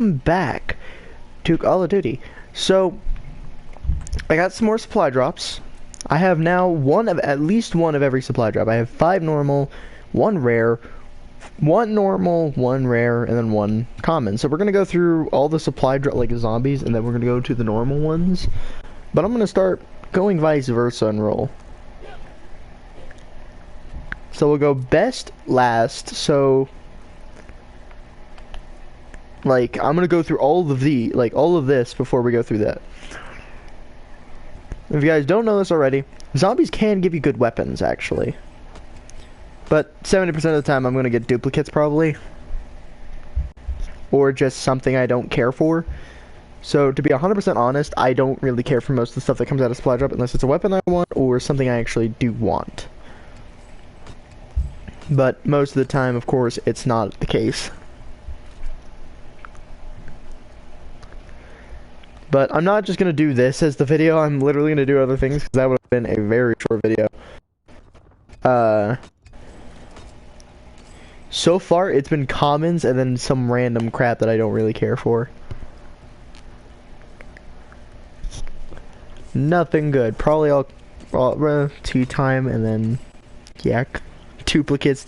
back to Call of Duty. So I got some more supply drops. I have now at least one of every supply drop. I have 5 normal, 1 rare, 1 normal, 1 rare, and then 1 common. So we're gonna go through all the supply drop like zombies, and then we're gonna go to the normal ones. But I'm gonna start going vice versa and roll. So we'll go best last. So like I'm gonna go through all of this before we go through that. If you guys don't know this already, zombies can give you good weapons actually. But 70% of the time I'm gonna get duplicates probably. Or just something I don't care for. So to be 100% honest, I don't really care for most of the stuff that comes out of supply drop unless it's a weapon I want or something I actually do want. But most of the time, of course, it's not the case. But I'm not just going to do this as the video, I'm literally going to do other things, because that would have been a very short video. So far, it's been commons and then some random crap that I don't really care for. Nothing good. Probably all tea time and then yak. Duplicates.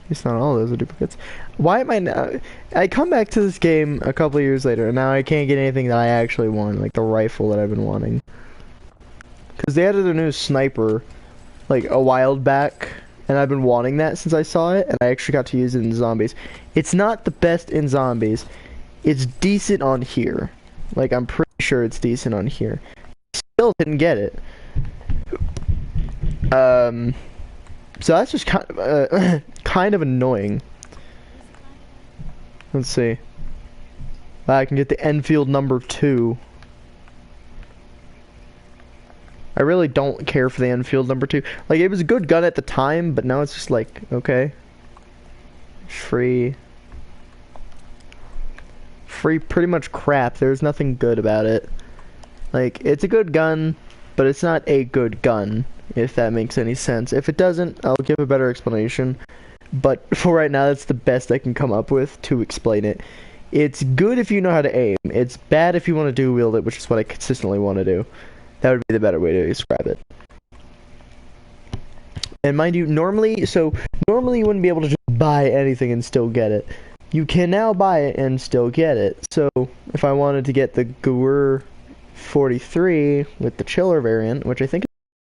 It's not all those are duplicates. Why am I now? I come back to this game a couple of years later, and now I can't get anything that I actually want, like the rifle that I've been wanting. Because they added a new sniper, like a while back, and I've been wanting that since I saw it, and I actually got to use it in zombies. It's not the best in zombies. It's decent on here. Like, I'm pretty sure it's decent on here. Still didn't get it. So that's just kind of annoying. Let's see. I can get the Enfield No. 2. I really don't care for the Enfield No. 2. Like, it was a good gun at the time, but now it's just like, okay. Free pretty much crap. There's nothing good about it. Like, it's a good gun, but it's not a good gun, if that makes any sense. If it doesn't, I'll give a better explanation. But for right now, that's the best I can come up with to explain it. It's good if you know how to aim. It's bad if you want to dual wield it, which is what I consistently want to do. That would be the better way to describe it. And mind you, normally you wouldn't be able to just buy anything and still get it. You can now buy it and still get it. So if I wanted to get the Gour 43 with the chiller variant, which I think is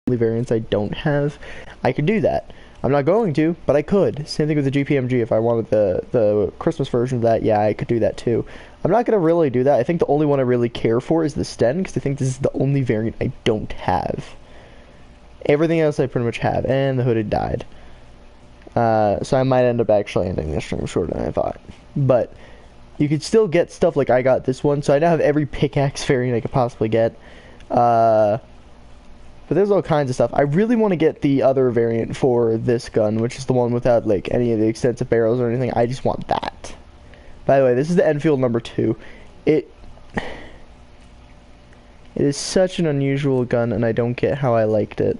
the only variants I don't have, I could do that. I'm not going to, but I could. Same thing with the GPMG. If I wanted the Christmas version of that, yeah, I could do that too. I'm not going to really do that. I think the only one I really care for is the Sten, because I think this is the only variant I don't have. Everything else I pretty much have, and the hooded died. So I might end up actually ending this stream shorter than I thought. But you could still get stuff like I got this one, so I now have every pickaxe variant I could possibly get. But there's all kinds of stuff. I really want to get the other variant for this gun, which is the one without like any of the extensive barrels or anything. I just want that. By the way, this is the Enfield No. 2. It is such an unusual gun, and I don't get how I liked it.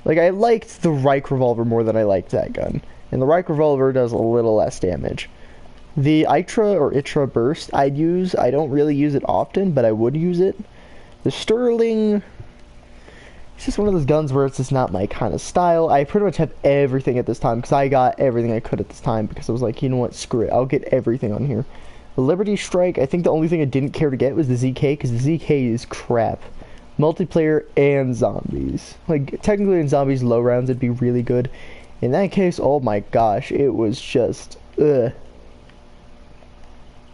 Like, I liked the Reich revolver more than I liked that gun. And the Reich revolver does a little less damage. The Itra burst I'd use. I don't really use it often, but I would use it. The Sterling, it's just one of those guns where it's just not my kind of style. I pretty much have everything at this time, because I got everything I could at this time, because I was like, you know what, screw it, I'll get everything on here. The Liberty Strike, I think the only thing I didn't care to get was the ZK, because the ZK is crap. Multiplayer and zombies. Like, technically in zombies, low rounds would be really good. In that case, oh my gosh, it was just, ugh.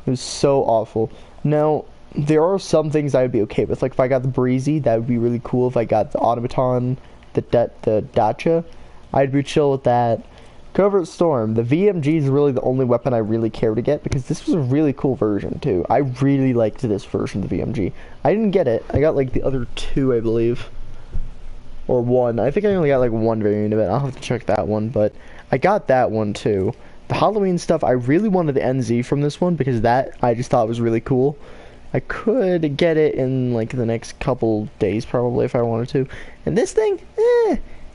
It was so awful. Now, there are some things I would be okay with. Like, if I got the Breezy, that would be really cool. If I got the Automaton, the Dacha, I'd be chill with that. Covert Storm, the VMG is really the only weapon I really care to get, because this was a really cool version, too. I really liked this version of the VMG. I didn't get it. I got, like, the other 2, I believe. Or 1. I think I only got, like, 1 variant of it. I'll have to check that one, but I got that one, too. The Halloween stuff, I really wanted the NZ from this one, because that I just thought was really cool. I could get it in, like, the next couple days, probably, if I wanted to. And this thing,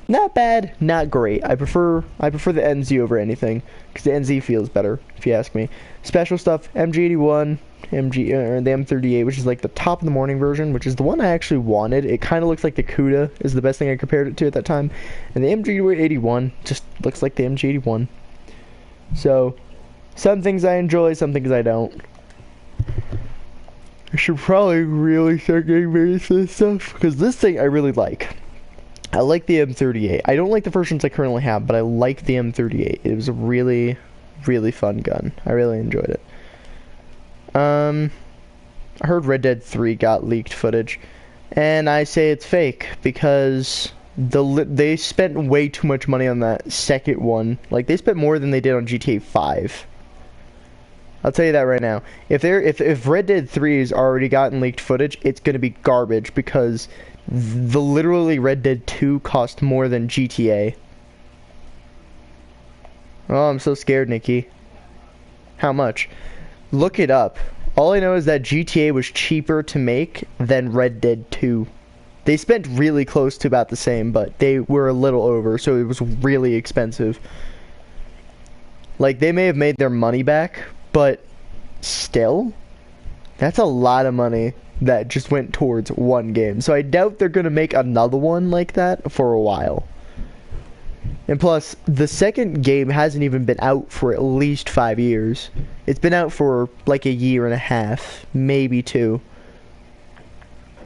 Not bad, not great. I prefer the NZ over anything because the NZ feels better, if you ask me. Special stuff: MG81, the M38, which is like the top of the morning version, which is the one I actually wanted. It kind of looks like the Cuda is the best thing I compared it to at that time, and the MG81 just looks like the MG81. So, some things I enjoy, some things I don't. I should probably really start getting various for this stuff because this thing I really like. I like the M38. I don't like the versions I currently have, but I like the M38. It was a really, really fun gun. I really enjoyed it. I heard Red Dead 3 got leaked footage, and I say it's fake because they spent way too much money on that second one. Like, they spent more than they did on GTA 5. I'll tell you that right now. If Red Dead 3 has already gotten leaked footage, it's gonna be garbage because literally Red Dead 2 cost more than GTA. Oh, I'm so scared, Nikki. How much? Look it up. All I know is that GTA was cheaper to make than Red Dead 2. They spent really close to about the same, but they were a little over, so it was really expensive. Like, they may have made their money back, but still, that's a lot of money that just went towards one game. So I doubt they're going to make another one like that for a while. And plus, the second game hasn't even been out for at least 5 years. It's been out for like a year and a half, maybe 2.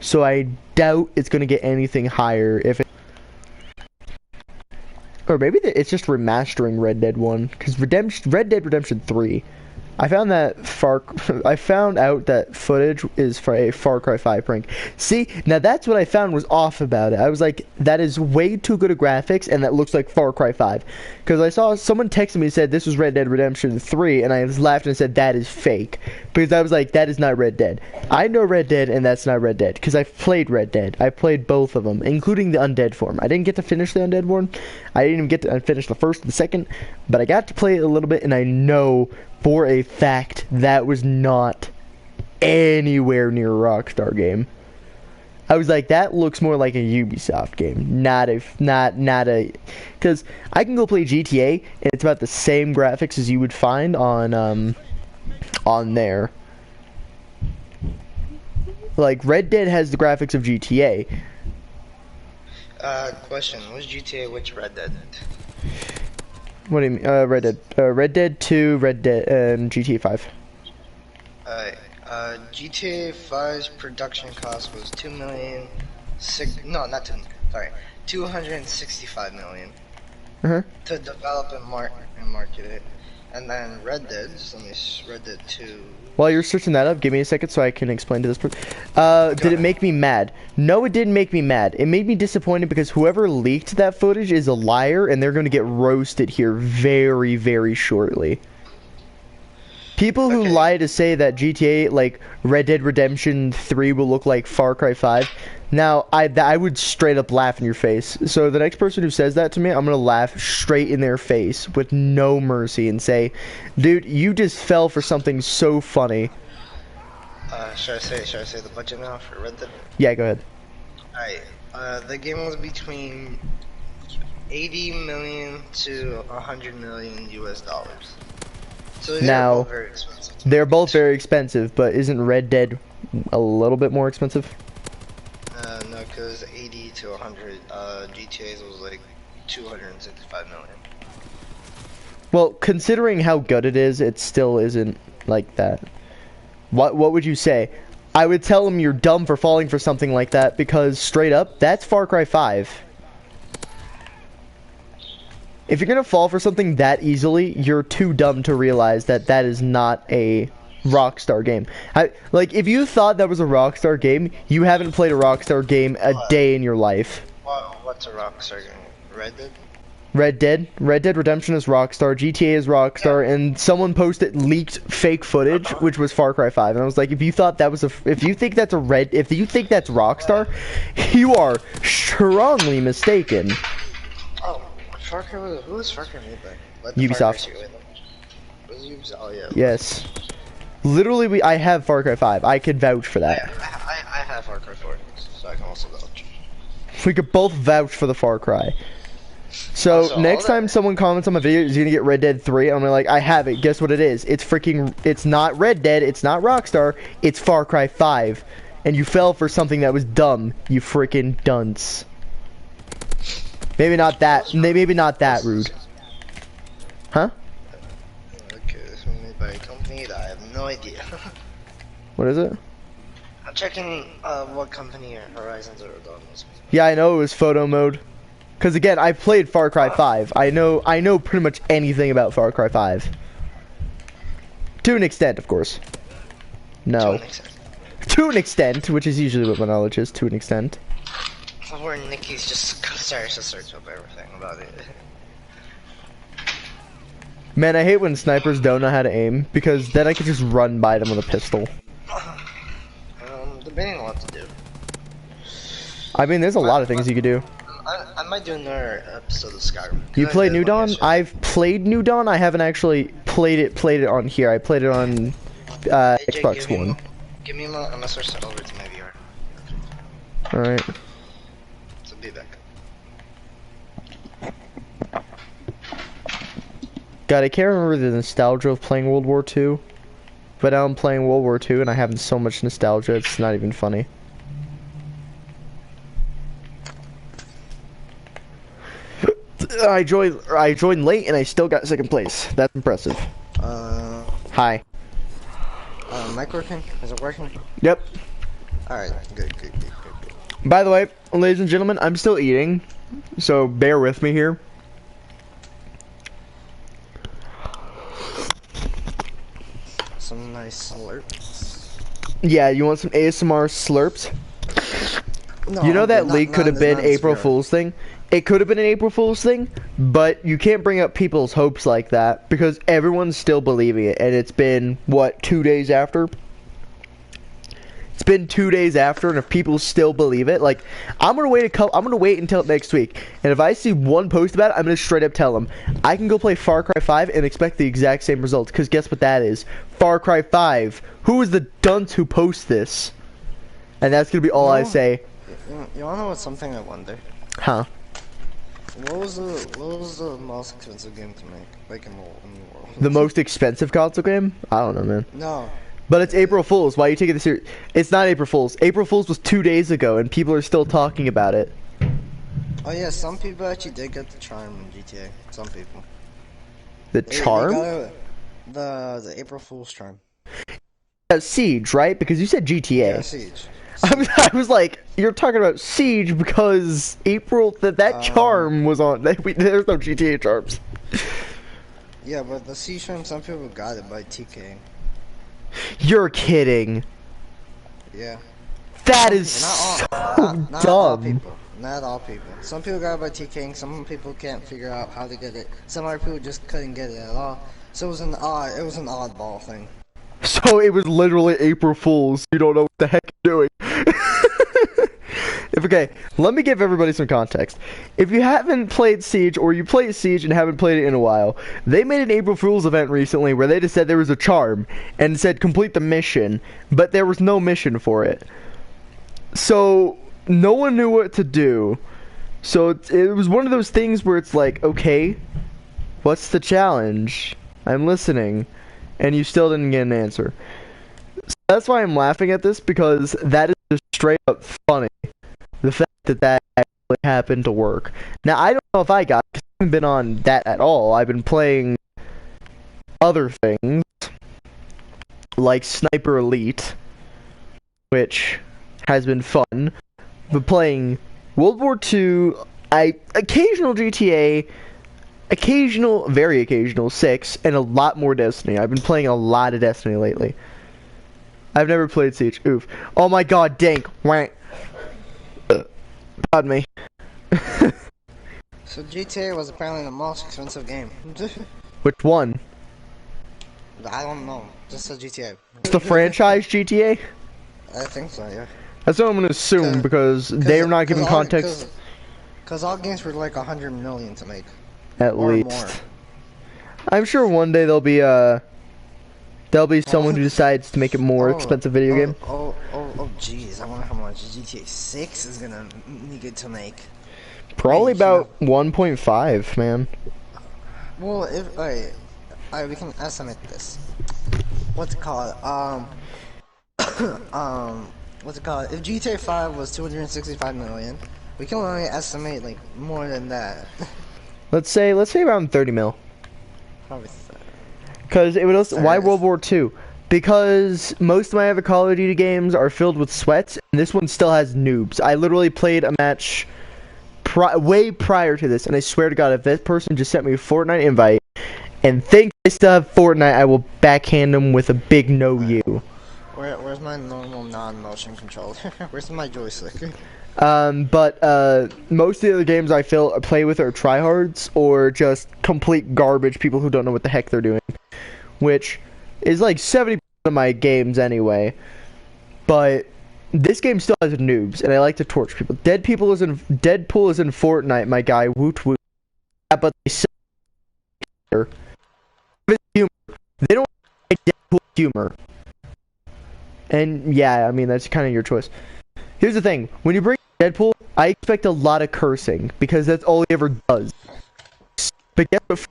So I doubt it's going to get anything higher if it... Or maybe it's just remastering Red Dead 1, because Red Dead Redemption 3... I found out that footage is for a Far Cry 5 prank. See, now that's what I found was off about it. I was like, that is way too good of graphics, and that looks like Far Cry 5. Because I saw someone texted me and said this was Red Dead Redemption 3, and I laughed and said that is fake. Because I was like, that is not Red Dead. I know Red Dead, and that's not Red Dead. Because I've played Red Dead. I played both of them, including the Undead form. I didn't get to finish the Undead one. I didn't even get to finish the first and the second. But I got to play it a little bit, and I know for a fact that was not anywhere near a Rockstar game. I was like, that looks more like a Ubisoft game, not a, because I can go play GTA and it's about the same graphics as you would find on there. Like, Red Dead has the graphics of GTA. Question, which GTA, which Red Dead? What do you mean? Red Dead. Red Dead 2, Red Dead, and GTA 5. GTA 5's production cost was 265 million. To develop and market it. And then Red Dead, Red Dead 2. While you're searching that up, give me a second so I can explain to this person. Did it make me mad? No, it didn't make me mad. It made me disappointed because whoever leaked that footage is a liar, and they're going to get roasted here very, very shortly. People who lie to say that GTA, like Red Dead Redemption 3 will look like Far Cry 5, now, I would straight up laugh in your face. So the next person who says that to me, I'm going to laugh straight in their face with no mercy and say, dude, you just fell for something so funny. Should I say the budget now for Red Dead? Yeah, go ahead. Alright, the game was between 80 million to 100 million US dollars. So they're both very expensive. They're both very expensive, but isn't Red Dead a little bit more expensive? No, because 80 to 100 GTA's was like 265 million. Well, considering how good it is, it still isn't like that. What would you say? I would tell him you're dumb for falling for something like that, because straight up, that's Far Cry 5. If you're gonna fall for something that easily, you're too dumb to realize that that is not a Rockstar game. Like, if you thought that was a Rockstar game, you haven't played a Rockstar game a day in your life. What's a Rockstar game? Red Dead? Red Dead Redemption is Rockstar, GTA is Rockstar, and someone posted leaked fake footage, which was Far Cry 5, and I was like, if you thought that was if you think that's Rockstar, you are strongly mistaken. Oh, Far Cry, who was Far Cry made by? Ubisoft. Was Ubisoft? Oh yeah. Yes. Literally, I have Far Cry 5. I could vouch for that. I have Far Cry 4, so I can also vouch. We could both vouch for the Far Cry. So Also, next time someone comments on my video, is gonna get Red Dead 3. I'm like, I have it. Guess what it is? It's not Red Dead. It's not Rockstar. It's Far Cry 5. And you fell for something that was dumb. You freaking dunce. Maybe not that. Maybe not that rude. Huh? Okay, this was made by a company that I have no idea. What is it? I'm checking what company Horizon Zero Dawn is. Yeah, I know it was photo mode. Cause again, I played Far Cry 5. I know pretty much anything about Far Cry 5. To an extent, of course. No. To an extent. To an extent, which is usually what my knowledge is. To an extent. Where Nikki's just starts to search up everything about it. Man, I hate when snipers don't know how to aim, because then I can just run by them with a pistol. Debating on what to do. I mean, there's a lot of things you could do. I might do another episode of Skyrim. You played New Dawn? I've played New Dawn. I haven't actually played it on here. I played it on Xbox One. Give me a moment. I'm gonna switch it over to my VR. Alright. So be back. God, I can't remember the nostalgia of playing World War II. But now I'm playing World War II and I have so much nostalgia, it's not even funny. I joined late and I still got second place. That's impressive. Hi. Mic working? Is it working? Yep. Alright, good. By the way, ladies and gentlemen, I'm still eating, so bear with me here. Some nice slurps. Yeah, you want some ASMR slurps? No, you know that leak could have been April Fool's thing? It could have been an April Fool's thing, but you can't bring up people's hopes like that because everyone's still believing it, and it's been, what, 2 days after? It's been 2 days after, and if people still believe it, like, I'm gonna wait until next week, and if I see one post about it, I'm gonna straight up tell them, I can go play Far Cry 5 and expect the exact same results, because guess what that is? Far Cry 5. Who is the dunce who posts this? And that's gonna be all I say. You wanna know what's something I wonder? Huh? What was the most expensive game to make, like in the world? The most expensive console game? I don't know, man. No. But it's April Fool's. Why are you taking this serious? It's not April Fool's. April Fool's was 2 days ago, and people are still talking about it. Oh yeah, some people actually did get the charm in GTA. Some people. The charm? They got the April Fool's charm. Siege, right? Because you said GTA. Yeah, Siege. I was like, you're talking about Siege because that charm was on. There's no GTA charms. Yeah, but the Siege charm, some people got it by TK. You're kidding. Yeah. That is so dumb. Not all people. Not all people. Some people got it by TKing. Some people can't figure out how to get it. Some other people just couldn't get it at all. So it was an oddball thing. So it was literally April Fool's. You don't know what the heck you're doing. Okay, let me give everybody some context. If you haven't played Siege, or you played Siege and haven't played it in a while, they made an April Fool's event recently where they just said there was a charm and said complete the mission, but there was no mission for it. So no one knew what to do. So it was one of those things where it's like, okay, what's the challenge? I'm listening. And you still didn't get an answer. So that's why I'm laughing at this, because that is just straight up funny. The fact that actually happened to work. Now, I don't know if I got it, because I haven't been on that at all. I've been playing other things, like Sniper Elite, which has been fun. But playing World War II, occasional GTA, very occasional 6, and a lot more Destiny. I've been playing a lot of Destiny lately. I've never played Siege. Oof. Oh my god, dank. Wank. Pardon me. So GTA was apparently the most expensive game. Which one? I don't know. Just a GTA. It's the franchise GTA? I think so, yeah. That's what I'm gonna assume, because they're not giving context. Because all games were like 100 million to make. At least. More. I'm sure one day there'll be someone who decides to make a more expensive video game. Oh, jeez. I wonder how much GTA 6 is gonna need to make. Probably range, you about know? 1.5, man. Well, if alright, we can estimate this. What's it called? What's it called? If GTA 5 was 265 million, we can only estimate like more than that. Let's say around 30 mil. Probably Because it would also, why 30. World War II? Because most of my other Call of Duty games are filled with sweats, and this one still has noobs. I literally played a match way prior to this, and I swear to God, if this person just sent me a Fortnite invite and thinks I still have Fortnite, I will backhand them with a big no you. Where's my normal non-motion controller? Where's my joystick? But most of the other games I play with are tryhards or just complete garbage people who don't know what the heck they're doing, which is like 70% of my games anyway. But this game still has noobs, and I like to torch people. Deadpool is in Fortnite, my guy. Woot woot. Yeah, but they suck. Humor. They don't like Deadpool humor. And yeah, I mean that's kind of your choice. Here's the thing: when you bring Deadpool, I expect a lot of cursing because that's all he ever does. But guess what?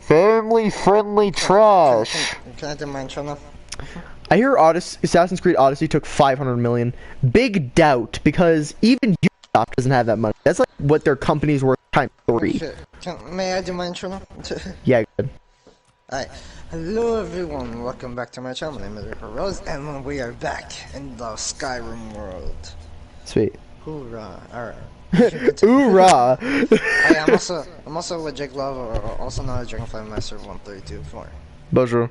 Family-friendly trash. Can I do my intro now? I hear Assassin's Creed Odyssey took 500 million. Big doubt, because even Ubisoft doesn't have that money. That's like what their company's worth times 3. May I do my intro now? Yeah, good. Alright, hello everyone, welcome back to my channel. My name is Rick Rose, and we are back in the Skyrim world. Sweet. Hoorah! Alright. Hoorah! I'm also with Jake Love, or also known as Dragonfly Master 1324. Bonjour.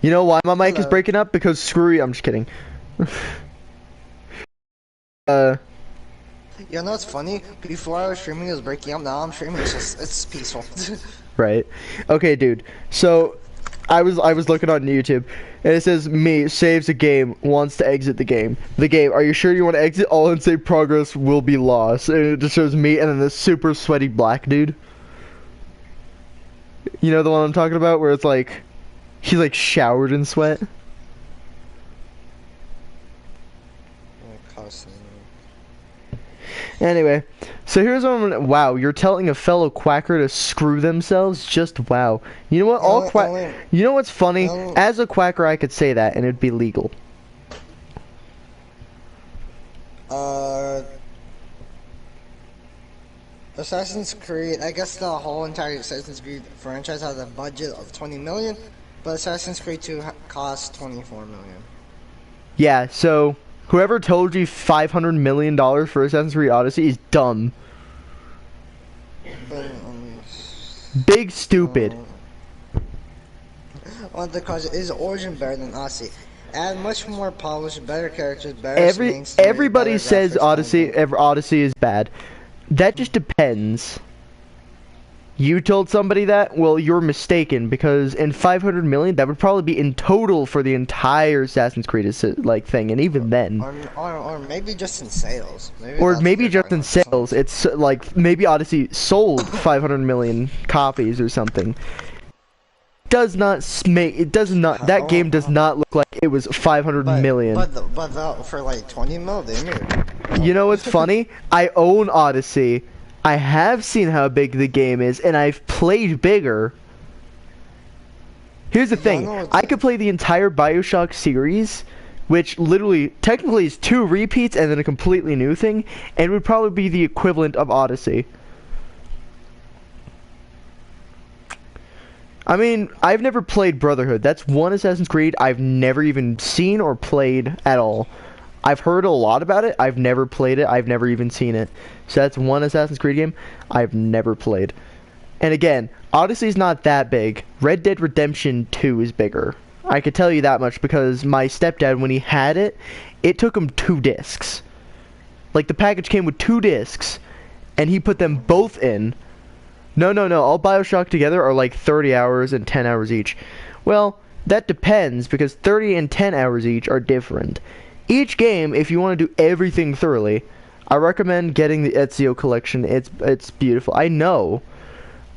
You know why my mic is breaking up? Because screw you. I'm just kidding. You know what's funny? Before I was streaming, it was breaking up. Now I'm streaming, it's peaceful. Right. Okay, dude. So, I was looking on YouTube, and it says me saves a game, wants to exit the game. The game. Are you sure you want to exit? All unsaved progress will be lost. And it just shows me and then this super sweaty black dude. You know the one I'm talking about, where it's like he's like showered in sweat. Anyway, so here's what I'm gonna. Wow, you're telling a fellow quacker to screw themselves? Just wow. You know what? You know what's funny? As a quacker, I could say that, and it'd be legal. Assassin's Creed. I guess the whole entire Assassin's Creed franchise has a budget of 20 million, but Assassin's Creed 2 cost 24 million. Yeah. So. Whoever told you $500 million for Assassin's Creed Odyssey is dumb. Big stupid. Well, the question is Origin better than Odyssey? Add much more polished, better characters, better story, everybody better says graphics, Odyssey is bad. That just depends. You told somebody that? Well, you're mistaken, because in 500 million, that would probably be in total for the entire Assassin's Creed like thing, and even then. Or maybe just in sales. Maybe just in sales. It's like maybe Odyssey sold 500 million copies or something. That game does not look like it was 500 million. But for like 20 mil, they made. You know what's funny? I own Odyssey. I have seen how big the game is, and I've played bigger. Here's the thing. I could play the entire BioShock series, which literally, technically is 2 repeats and then a completely new thing, and would probably be the equivalent of Odyssey. I mean, I've never played Brotherhood. That's one Assassin's Creed I've never even seen or played at all. I've heard a lot about it. I've never played it. I've never even seen it. So that's one Assassin's Creed game I've never played. And again, Odyssey's not that big. Red Dead Redemption 2 is bigger. I could tell you that much because my stepdad, when he had it, it took him 2 discs. Like, the package came with 2 discs, and he put them both in. No. All BioShock together are like 30 hours and 10 hours each. Well, that depends, because 30 and 10 hours each are different. Each game, if you want to do everything thoroughly, I recommend getting the Ezio collection. It's beautiful. I know.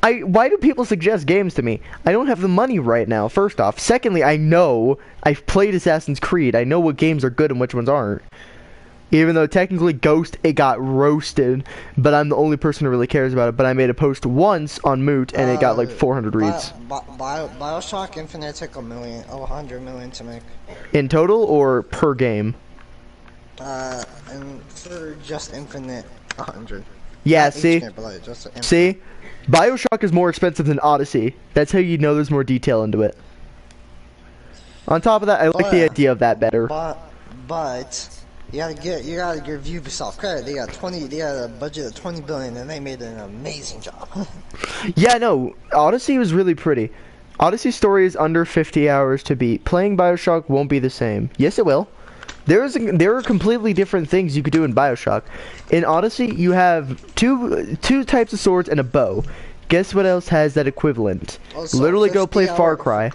Why do people suggest games to me? I don't have the money right now, first off. Secondly, I know I've played Assassin's Creed. I know what games are good and which ones aren't. Even though technically Ghost, it got roasted, but I'm the only person who really cares about it. But I made a post once on Moot, and it got like 400 reads. Bioshock Infinite took 100 million to make. In total or per game? And for just Infinite, 100. Yeah, Not see? each game, but like just Infinite. See? Bioshock is more expensive than Odyssey. That's how you know there's more detail into it. On top of that, I like the idea of that better. But you gotta give Ubisoft credit. They got a budget of 20 billion, and they made an amazing job. Yeah, no, Odyssey was really pretty. Odyssey's story is under 50 hours to beat. Playing Bioshock won't be the same. Yes, it will. There are completely different things you could do in Bioshock. In Odyssey, you have two types of swords and a bow. Guess what else has that equivalent? Literally go play Far Cry.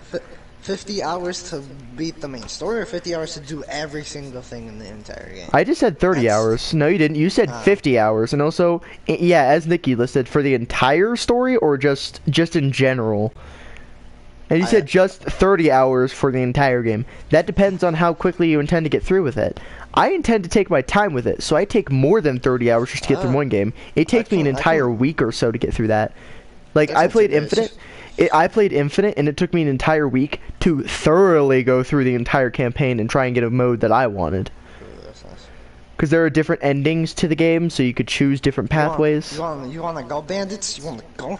50 hours to beat the main story, or 50 hours to do every single thing in the entire game? I just said 30 hours. No, you didn't. You said 50 hours. And also, yeah, as Nikki listed, for the entire story or just in general? And you said just 30 hours for the entire game. That depends on how quickly you intend to get through with it. I intend to take my time with it, so I take more than 30 hours just to get through one game. It takes me an entire week or so to get through that. Like, I played Infinite. I played Infinite, and it took me an entire week to thoroughly go through the entire campaign and try and get a mode that I wanted. Because there are different endings to the game, so you could choose different pathways. You want to go, bandits? You want to go?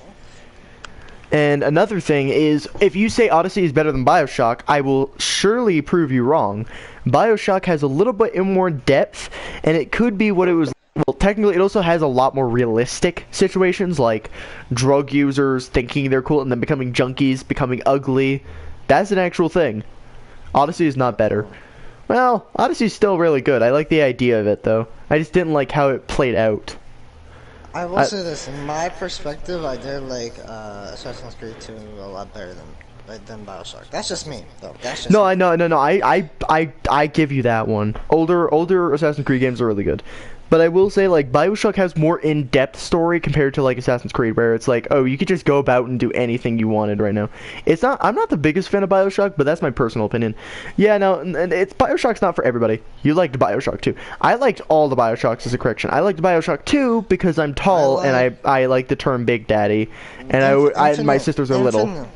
And another thing is, if you say Odyssey is better than Bioshock, I will surely prove you wrong. Bioshock has a little bit more depth, and it could be what it was. Well, technically, it also has a lot more realistic situations, like drug users thinking they're cool and then becoming junkies, becoming ugly. That's an actual thing. Odyssey is not better. Well, Odyssey's still really good. I like the idea of it, though. I just didn't like how it played out. I will say this, in my perspective, I did like Assassin's Creed 2 a lot better than Bioshock. That's just me, though. That's just no, me. I know, no. I give you that one. Older Assassin's Creed games are really good. But I will say, like, Bioshock has more in-depth story compared to, like, Assassin's Creed, where it's like, oh, you could just go about and do anything you wanted right now. I'm not the biggest fan of Bioshock, but that's my personal opinion. Yeah, no, and Bioshock's not for everybody. You liked Bioshock 2. I liked all the Bioshocks as a correction. I liked Bioshock 2 because I'm tall, and I like the term Big Daddy, and my sisters are little.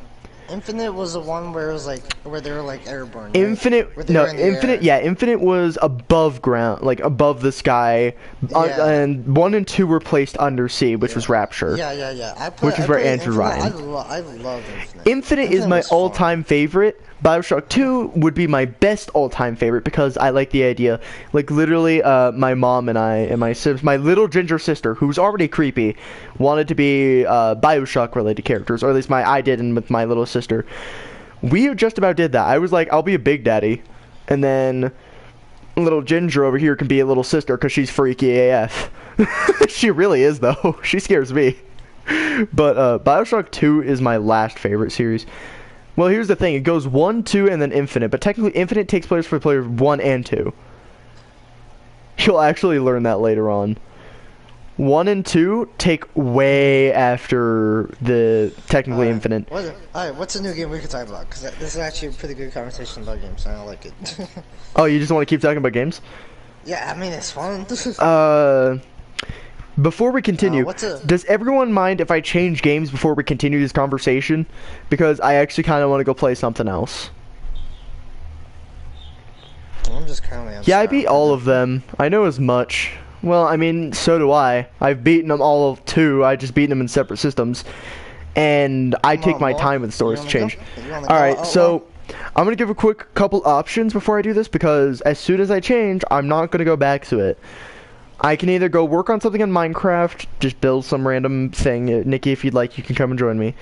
Infinite was the one where it was like they were like airborne. Right? Infinite was above ground, like above the sky, and 1 and 2 were placed undersea, which was Rapture. Yeah. Which is where Andrew Ryan. I love Infinite. Infinite is my all-time favorite. Bioshock 2 would be my best all-time favorite because I like the idea. Like, literally, my mom and I and my little ginger sister, who's already creepy, wanted to be Bioshock-related characters, or at least I did with my little sister. We just about did that. I was like, I'll be a big daddy, and then little ginger over here can be a little sister because she's freaky AF. She really is, though. She scares me. But Bioshock 2 is my last favorite series. Well, here's the thing. It goes 1, 2, and then Infinite. But technically, Infinite takes place for players 1 and 2. You'll actually learn that later on. 1 and 2 take way after the technically Infinite. Alright, what's a new game we could talk about? Because this is actually a pretty good conversation about games, and I like it. Oh, you just want to keep talking about games? Yeah, I mean, it's fun. Before we continue, does everyone mind if I change games before we continue this conversation? Because I actually kind of want to go play something else. I'm just currently... Yeah, I beat all of them. I know as much. Well, I mean, so do I. I've beaten them all of 2. I just beaten them in separate systems. And I take my time with stories to change. Alright, so... I'm going to give a quick couple options before I do this, because as soon as I change, I'm not going to go back to it. I can either go work on something in Minecraft, just build some random thing. Nikki, if you'd like, you can come and join me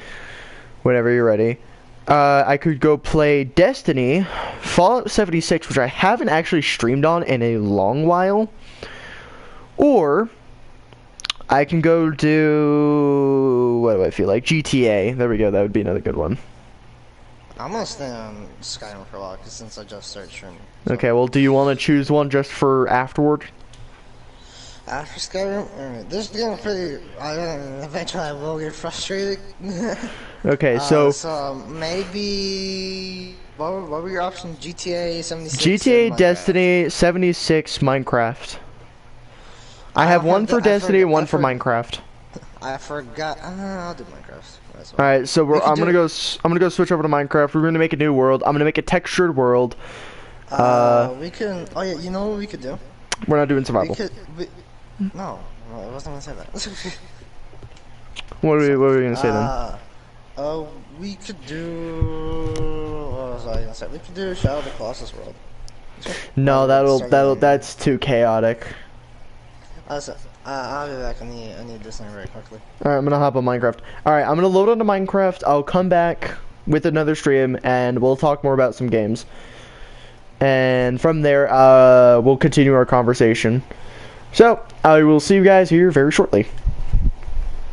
whenever you're ready. I could go play Destiny, Fallout 76, which I haven't actually streamed on in a long while. Or I can go do, what do I feel like? GTA. There we go. That would be another good one. I'm gonna stay on Skyrim for a while, cause since I just started streaming. So. Okay, well, do you want to choose one just for afterward? After Skyrim, this game is pretty. Eventually, I will get frustrated. Okay, so maybe what were your options? GTA 76. GTA, Destiny, 76, Minecraft. I have one for I Destiny and one for forgot. Minecraft. I forgot. I'll do Minecraft. That's All right, so We could I'm do- gonna go. I'm gonna go switch over to Minecraft. We're gonna make a new world. I'm gonna make a textured world. We can. Oh yeah, you know what we could do? We're not doing We survival. could. No, I wasn't gonna say that. What are we gonna say then? We could do. What was I gonna say? We could do Shadow of the Colossus world. No, that's too chaotic. I'll be back. I need this thing very quickly. All right, I'm gonna hop on Minecraft. All right, I'm gonna load onto Minecraft. I'll come back with another stream, and we'll talk more about some games. And from there, we'll continue our conversation. So I will see you guys here very shortly.